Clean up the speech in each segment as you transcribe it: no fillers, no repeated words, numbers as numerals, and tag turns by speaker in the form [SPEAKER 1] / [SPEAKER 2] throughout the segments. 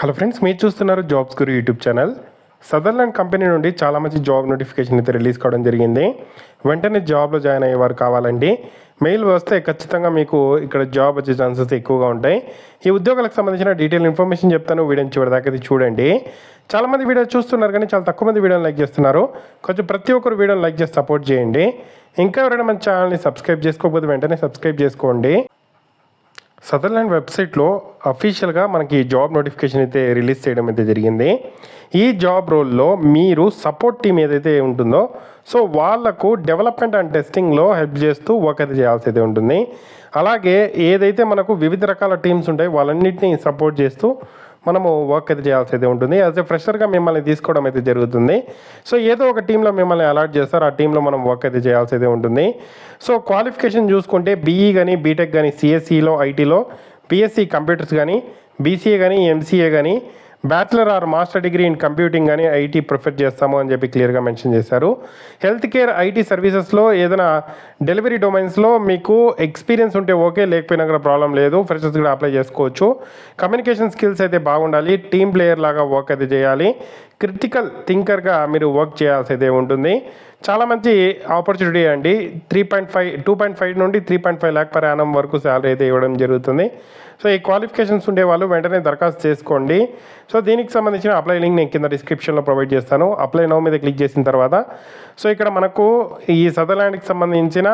[SPEAKER 1] Hello friends, మీరు చూస్తున్నారు jobs గురు YouTube channel. Sutherland company నుండి చాలా మంచి జాబ్ నోటిఫికేషన్ అయితే రిలీజ్ కావడం జరిగింది. వెంటనే జాబ్లో జాయిన్ అయ్యేవారు కావాలండి. మెయిల్ వస్తే ఖచ్చితంగా మీకు ఇక్కడ జాబ్ వచ్చే ఛాన్సెస్ ఎక్కువగా ఉంటాయి. ఈ ఉద్యోగాలకు సంబంధించిన డీటెయిల్ ఇన్ఫర్మేషన్ చెప్తాను. వీడియోని చివరిదాకా అయితే చూడండి. చాలామంది వీడియో చూస్తున్నారు కానీ చాలా తక్కువ మంది వీడియోని లైక్ చేస్తున్నారు. కొంచెం ప్రతి ఒక్కరు వీడియోని లైక్ చేసి సపోర్ట్ చేయండి. ఇంకా ఎవరైనా మన ఛానల్ని సబ్స్క్రైబ్ చేసుకోకపోతే వెంటనే సబ్స్క్రైబ్ చేసుకోండి. సదర్లాండ్ వెబ్సైట్లో అఫీషియల్గా మనకి జాబ్ నోటిఫికేషన్ అయితే రిలీజ్ చేయడం అయితే జరిగింది. ఈ జాబ్ రోల్లో మీరు సపోర్ట్ టీమ్ ఏదైతే ఉంటుందో సో వాళ్లకు డెవలప్మెంట్ అండ్ టెస్టింగ్లో హెల్ప్ చేస్తూ వర్క్ అయితే చేయాల్సి అయితే ఉంటుంది. అలాగే ఏదైతే మనకు వివిధ రకాల టీమ్స్ ఉంటాయి వాళ్ళన్నింటినీ సపోర్ట్ చేస్తూ మనము వర్క్ అయితే చేయాల్సి అయితే ఉంటుంది. యాజ్ ఎ ఫ్రెషర్గా మిమ్మల్ని తీసుకోవడం అయితే జరుగుతుంది. సో ఏదో ఒక టీంలో మిమ్మల్ని అలాట్ చేస్తారు. ఆ టీంలో మనం వర్క్ అయితే చేయాల్సి అయితే ఉంటుంది. సో క్వాలిఫికేషన్ చూసుకుంటే బీఈ కానీ బీటెక్ కానీ సిఎస్సిలో ఐటీలో బీఎస్సీ కంప్యూటర్స్ కానీ బీసీఏ కానీ ఎంసీఏ కానీ bachelor or master degree in computing కానీ ఐటీ ప్రిఫర్ చేస్తాము అని చెప్పి క్లియర్గా మెన్షన్ చేశారు. హెల్త్ కేర్ ఐటీ సర్వీసెస్లో ఏదైనా డెలివరీ డొమైన్స్లో మీకు ఎక్స్పీరియన్స్ ఉంటే ఓకే, లేకపోయినా కూడా ప్రాబ్లం లేదు. ఫ్రెషర్స్ కూడా అప్లై చేసుకోవచ్చు. కమ్యూనికేషన్ స్కిల్స్ అయితే బాగుండాలి. టీమ్ ప్లేయర్ లాగా వర్క్ అయితే చేయాలి. క్రిటికల్ థింకర్గా మీరు వర్క్ చేయాల్సి అయితే ఉంటుంది. చాలా మంచి ఆపర్చునిటీ అండి. 2.5 నుండి 3.5 lakh per annum వరకు శాలరీ అయితే ఇవ్వడం జరుగుతుంది. సో ఈ క్వాలిఫికేషన్స్ ఉండే వాళ్ళు వెంటనే దరఖాస్తు చేసుకోండి. సో దీనికి సంబంధించిన అప్లై లింక్ నేను కింద డిస్క్రిప్షన్లో ప్రొవైడ్ చేస్తాను. అప్లై నౌ మీద క్లిక్ చేసిన తర్వాత సో ఇక్కడ మనకు ఈ సదర్లాండ్కి సంబంధించిన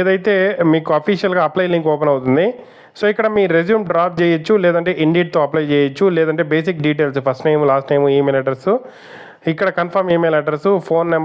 [SPEAKER 1] ఏదైతే మీకు అఫీషియల్గా అప్లై లింక్ ఓపెన్ అవుతుంది. సో ఇక్కడ మీ రెజ్యూమ్ డ్రాప్ చేయొచ్చు, లేదంటే ఇండీడ్తో అప్లై చేయొచ్చు, లేదంటే basic details first name last name email address, ఇక్కడ confirm email address, phone number